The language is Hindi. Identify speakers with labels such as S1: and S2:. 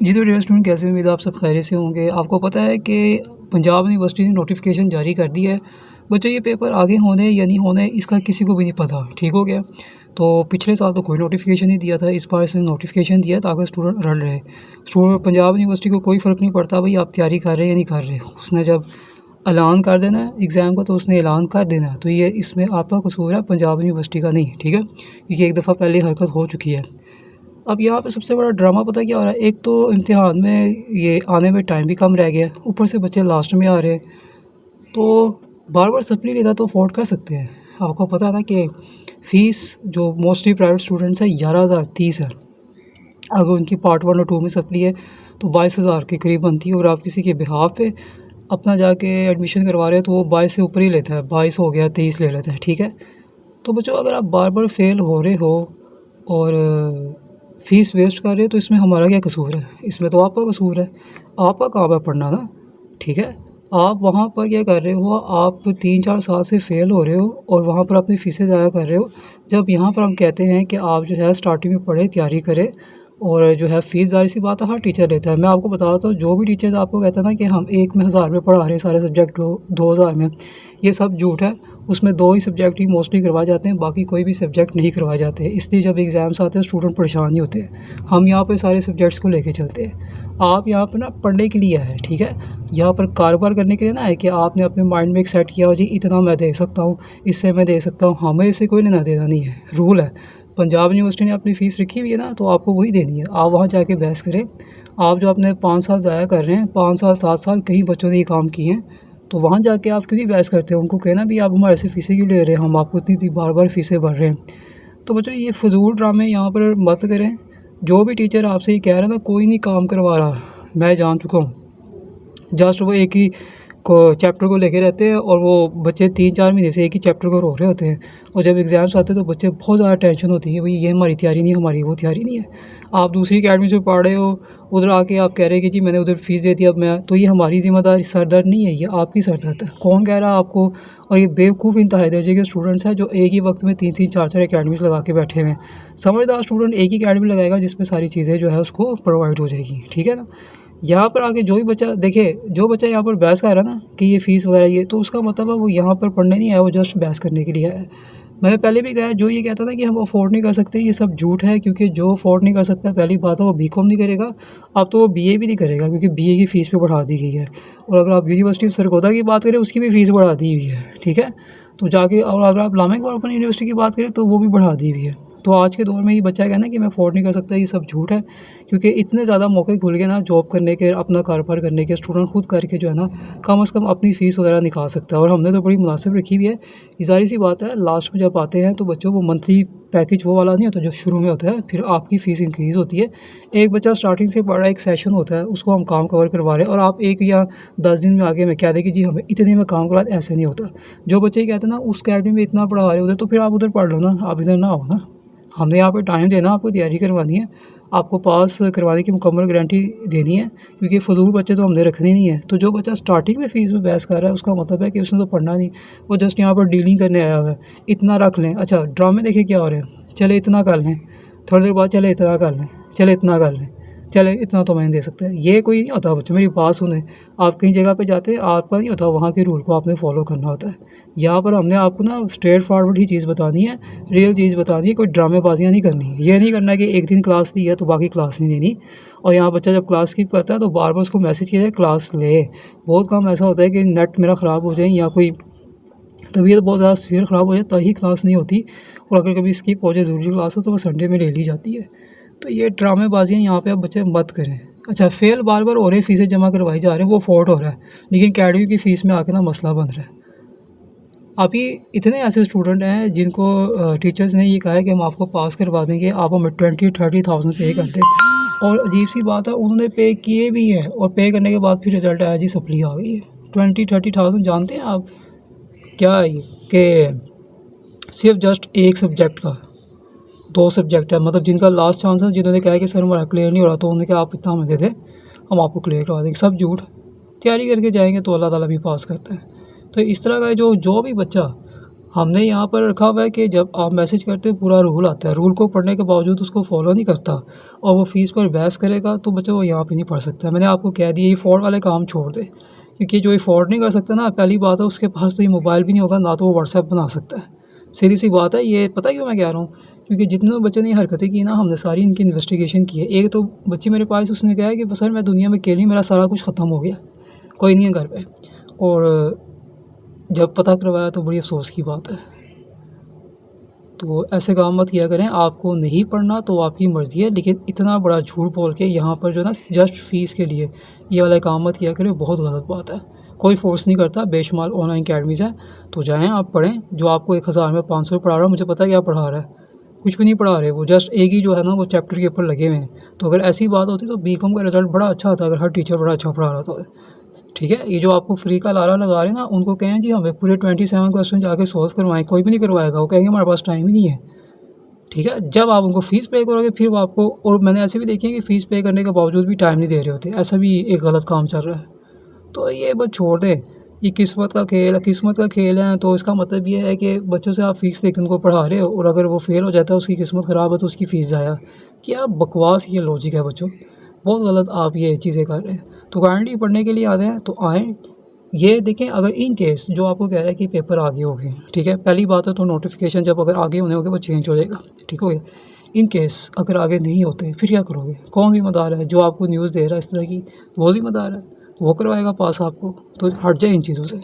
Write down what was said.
S1: जी तो डियर स्टूडेंट, कैसे उम्मीद आप सब खैरियत से होंगे। आपको पता है कि पंजाब यूनिवर्सिटी ने नोटिफिकेशन जारी कर दी है। बच्चों, ये पेपर आगे होने या नहीं होने इसका किसी को भी नहीं पता। ठीक हो गया। तो पिछले साल तो कोई नोटिफिकेशन नहीं दिया था, इस बार इसने नोटिफिकेशन दिया ताकि स्टूडेंट रह रहे। स्टूडेंट पंजाब यूनिवर्सिटी को कोई फ़र्क नहीं पड़ता भाई आप तैयारी कर रहे हैं या नहीं कर रहे। उसने जब ऐलान कर देना है एग्ज़ाम का तो उसने ऐलान कर देना है। तो ये इसमें आपका कसूर है, पंजाब यूनिवर्सिटी का नहीं। ठीक है, क्योंकि एक दफ़ा पहले हरकत हो चुकी है। अब यहाँ पे सबसे बड़ा ड्रामा पता क्या हो रहा है, एक तो इम्तिहान में ये आने में टाइम भी कम रह गया, ऊपर से बच्चे लास्ट में आ रहे हैं। तो बार बार सप्ली लेना तो अफोर्ड कर सकते हैं। आपको पता था कि फ़ीस जो मोस्टली प्राइवेट स्टूडेंट्स है 11,030 है। अगर उनकी पार्ट 1 और 2 में सप्ली है तो 22,000 के करीब बनती है। और आप किसी के बिहाफ पे अपना जाके एडमिशन करवा रहे हैं तो वो 22 से ऊपर ही लेता है, 22 हो गया 23 ले लेता है। ठीक है, तो बच्चों अगर आप बार बार फेल हो रहे हो और फ़ीस वेस्ट कर रहे हो तो इसमें हमारा क्या कसूर है? इसमें तो आपका कसूर है, आपका काम है पढ़ना ना। ठीक है, आप वहाँ पर क्या कर रहे हो, आप 3-4 साल से फ़ेल हो रहे हो और वहाँ पर अपनी फ़ीसें ज़ाया कर रहे हो। जब यहाँ पर हम कहते हैं कि आप जो है स्टार्टिंग में पढ़ें, तैयारी करें और जो है फ़ीस ज़ाहिर सी बात है हर टीचर लेता है। मैं आपको बताता हूँ, जो भी टीचर्स आपको कहते हैं ना कि हम एक में 1000 में पढ़ा रहे हैं सारे सब्जेक्ट 2000 में, ये सब झूठ है। उसमें 2 ही सब्जेक्ट ही मोस्टली करवाए जाते हैं, बाकी कोई भी सब्जेक्ट नहीं करवाए जाते। इसलिए जब एग्ज़ाम्स आते हैं स्टूडेंट परेशान ही होते हैं। हम यहाँ पे सारे सब्जेक्ट्स को लेके चलते हैं। आप यहाँ पर ना पढ़ने के लिए है, ठीक है, यहाँ पर कारोबार करने के लिए ना है कि आपने अपने माइंड में एक सेट किया हो जी इतना मैं दे सकता हूँ, इससे मैं दे सकता हूँ। हमें इससे कोई लेना देना नहीं है, रूल है। पंजाब यूनिवर्सिटी ने अपनी फ़ीस रखी हुई है ना, तो आपको वही देनी है। आप वहाँ जाके बहस करें। आप जो अपने 5 साल ज़ाया कर रहे हैं, 5 साल 7 साल कई बच्चों ने ये काम किए हैं, तो वहाँ जाके आप क्यों नहीं बहस करते हो? उनको कहना भी आप हमारे से फ़ीसें क्यों ले रहे हैं, हम आपको इतनी बार बार फ़ीसें भर रहे हैं। तो बच्चों ये फ़िज़ूल ड्रामे यहाँ पर मत करें। जो भी टीचर आपसे ये कह रहा है ना कोई नहीं काम करवा रहा, मैं जान चुका हूँ। जस्ट वो एक ही को चैप्टर को लेके रहते हैं और वो बच्चे 3-4 महीने से एक ही चैप्टर को रो रहे होते हैं। और जब एग्ज़ाम्स आते हैं तो बच्चे बहुत ज़्यादा टेंशन होती है, भाई ये हमारी तैयारी नहीं है, हमारी वो तैयारी नहीं है। आप दूसरी अकेडमी से पढ़ रहे हो, उधर आके आप कह रहे हैं कि जी मैंने उधर फ़ीस दे दी अब मैं, तो ये हमारी ज़िम्मेदारी सरदर्द नहीं है, ये आपकी सरदर्द है। कौन कह रहा है आपको? और ये बेवकूफ़ इंतहाई दर्जे के स्टूडेंट्स हैं जो एक ही वक्त में 3-3 4-4 अकेडमीज़ लगा के बैठे हुए हैं। समझदार स्टूडेंट एक ही अकेडमी लगाएगा जिसमें सारी चीज़ें जो है उसको प्रोवाइड हो जाएगी। ठीक है ना। यहाँ पर आके जो भी बच्चा देखिए, जो बच्चा यहाँ पर बहस कर रहा है ना कि ये फ़ीस वगैरह ये, तो उसका मतलब है वो यहाँ पर पढ़ने नहीं आया, वो जस्ट बहस करने के लिए आया है। मैंने पहले भी कहा, जो ये कहता था कि हम अफोर्ड नहीं कर सकते, ये सब झूठ है। क्योंकि जो अफोर्ड नहीं कर सकता, पहली बात है वो बीकॉम नहीं करेगा, अब तो वो बीए भी नहीं करेगा क्योंकि बीए की फ़ीस भी बढ़ा दी गई है। और अगर आप यूनिवर्सिटी ऑफ सरगोधा की बात करें उसकी भी फ़ीस बढ़ा दी हुई है। ठीक है, तो जाके, और अगर आप इस्लामिक ओपन यूनिवर्सिटी की बात करें तो वो भी बढ़ा दी हुई है। तो आज के दौर में ये बच्चा कहना कि मैं अफोर्ड नहीं कर सकता, ये सब झूठ है। क्योंकि इतने ज़्यादा मौके खुल गए ना जॉब करने के, अपना कारोबार करने के, स्टूडेंट खुद करके जो है ना कम से कम अपनी फ़ीस वगैरह निकाल सकता है। और हमने तो बड़ी मुनासिब रखी हुई है। ये ज़ाहिर सी बात है, लास्ट में जब आते हैं तो बच्चों को मंथली पैकेज वो वाला नहीं होता जो शुरू में होता है, फिर आपकी फ़ीस इंक्रीज़ होती है। एक बच्चा स्टार्टिंग से पढ़ रहा है, एक सेशन होता है, उसको हम काम कवर करवा रहे हैं और आप 1 या 10 दिन में आगे में कह दें कि जी हमें इतने में काम करवा, ऐसे नहीं होता। जो बच्चे ये कहते हैं ना उस अकेडमी में इतना पढ़ा रहे होते, तो फिर आप उधर पढ़ लो ना, आप इधर ना आओ ना। हमने यहाँ पे टाइम देना, आपको तैयारी करवानी है, आपको पास करवाने की मुकम्मल गारंटी देनी है, क्योंकि फ़िज़ूल बच्चे तो हमने रखने नहीं है। तो जो बच्चा स्टार्टिंग में फ़ीस में बहस कर रहा है उसका मतलब है कि उसने तो पढ़ना नहीं, वो जस्ट यहाँ पर डीलिंग करने आया हुआ है। इतना रख लें, अच्छा ड्रामे देखिए क्या हो रहे हैं, चले इतना कर लें, थोड़ी देर बाद चले इतना कर लें, चले इतना कर लें, चले इतना तो मैं दे सकता है। ये कोई नहीं होता बच्चे, मेरी बात सुने। आप कहीं जगह पे जाते हैं, आपका नहीं होता, वहाँ के रूल को आपने फॉलो करना होता है। यहाँ पर हमने आपको ना स्ट्रेट फॉरवर्ड ही चीज़ बतानी है, रियल चीज़ बतानी है, कोई ड्रामेबाजियाँ नहीं करनी है। ये नहीं करना है कि एक दिन क्लास ली है तो बाकी क्लास नहीं लेनी। और यहाँ बच्चा जब क्लास स्किप करता है तो बार बार उसको मैसेज किया जाए क्लास ले। बहुत कम ऐसा होता है कि नेट मेरा ख़राब हो जाए या कोई तबीयत बहुत ज़्यादा सीवियर ख़राब हो जाए तभी क्लास नहीं होती। और अगर कभी स्किप हो जाए ज़रूरी क्लास हो तो वो संडे में ले ली जाती है। तो ये ड्रामेबाजियाँ यहाँ पे आप बच्चे मत करें। अच्छा, फ़ेल बार बार हो रहे हैं, फ़ीसें जमा करवाई जा रहे हैं, वो अफोर्ड हो रहा है, लेकिन अकेडमी की फ़ीस में आके ना मसला बन रहा है। अभी इतने ऐसे स्टूडेंट हैं जिनको टीचर्स ने ये कहा है कि हम आपको पास करवा देंगे, आप हमें 20-30,000 पे कर दें। और अजीब सी बात है, उन्होंने पे किए भी हैं और पे करने के बाद फिर रिज़ल्ट आया जी सप्ली आ गई है। 20-30,000 जानते हैं आप क्या है ये? कि सिर्फ जस्ट एक सब्जेक्ट का 2 सब्जेक्ट है, मतलब जिनका लास्ट चांस है, जिन्होंने कहा कि सर हमारा क्लियर नहीं हो रहा, तो उन्होंने कहा आप इतना हमें दे दें, हम आपको क्लियर करवा देंगे। सब झूठ। तैयारी करके जाएंगे तो अल्लाह ताला भी पास करता है। तो इस तरह का जो भी बच्चा हमने यहाँ पर रखा हुआ है कि जब आप मैसेज करते हो पूरा रूल आता है, रूल को पढ़ने के बावजूद उसको फॉलो नहीं करता और वो फ़ीस पर बहस करेगा तो बच्चों वो यहाँ पे नहीं पढ़ सकता। मैंने आपको कह दिया ये फ्रॉड वाले काम छोड़ दे, क्योंकि जो अफोर्ड नहीं कर सकता ना, पहली बात है उसके पास तो ये मोबाइल भी नहीं होगा, ना तो वो व्हाट्सएप बना सकता है। सीधी सी बात है, ये पता है क्यों मैं कह रहा हूँ? क्योंकि जितने बच्चों ने हरकतें की ना, हमने सारी इनकी इन्वेस्टिगेशन की है। एक तो बच्ची मेरे पास, उसने कहा है कि बस सर मैं दुनिया में अकेली, मेरा सारा कुछ ख़त्म हो गया, कोई नहीं है घर पे। और जब पता करवाया तो बड़ी अफसोस की बात है। तो ऐसे काम मत किया करें, आपको नहीं पढ़ना तो आपकी मर्ज़ी है, लेकिन इतना बड़ा झूठ बोल के यहाँ पर जो है ना जस्ट फ़ीस के लिए ये वाला काम मत किया करें, बहुत गलत बात है। कोई फ़ोर्स नहीं करता, बेशुमार ऑनलाइन अकेडमीज़ हैं, तो जाएँ आप पढ़ें। जो आपको 1000 में 500 पढ़ा रहा है, मुझे पता है क्या पढ़ा रहा है, कुछ भी नहीं पढ़ा रहे, वो जस्ट एक ही जो है ना वो चैप्टर के ऊपर लगे हुए हैं। तो अगर ऐसी बात होती तो बीकॉम का रिज़ल्ट बड़ा अच्छा आता अगर हर टीचर बड़ा अच्छा पढ़ा रहा था। ठीक है, ये जो आपको फ्री का लारा लगा रहे हैं ना, उनको कहें जी हमें पूरे 27 क्वेश्चन जाके सॉल्व करवाएं, कोई भी नहीं करवाएगा, वो कहेंगे हमारे पास टाइम ही नहीं है। ठीक है, जब आप उनको फ़ीस पे करोगे फिर वो आपको, और मैंने ऐसे भी देखे हैं कि फ़ीस पे करने के बावजूद भी टाइम नहीं दे रहे होते, ऐसा भी एक गलत काम चल रहा है। तो ये बस छोड़ दें, ये किस्मत का खेल है, किस्मत का खेल है। तो इसका मतलब ये है कि बच्चों से आप फ़ीस लेके उनको पढ़ा रहे हो और अगर वो फ़ेल हो जाता है, उसकी किस्मत ख़राब है तो उसकी फ़ीस ज़ाया। क्या बकवास ये लॉजिक है बच्चों, बहुत गलत आप ये चीज़ें कर रहे हैं। तो काइंडली पढ़ने के लिए आते हैं तो आएँ। ये देखें, अगर इन केस जो आपको कह रहा है कि पेपर आगे हो गए, ठीक है, पहली बात है तो नोटिफिकेशन जब अगर आगे होने होंगे वो चेंज हो जाएगा, ठीक हो गया। इन केस अगर आगे नहीं होते फिर क्या करोगे? कौन ज़िम्मेदार है? जो आपको न्यूज़ दे रहा है इस तरह की, वो ज़िम्मेदार है, वो करवाएगा पास आपको। तो हट जाए इन चीज़ों से।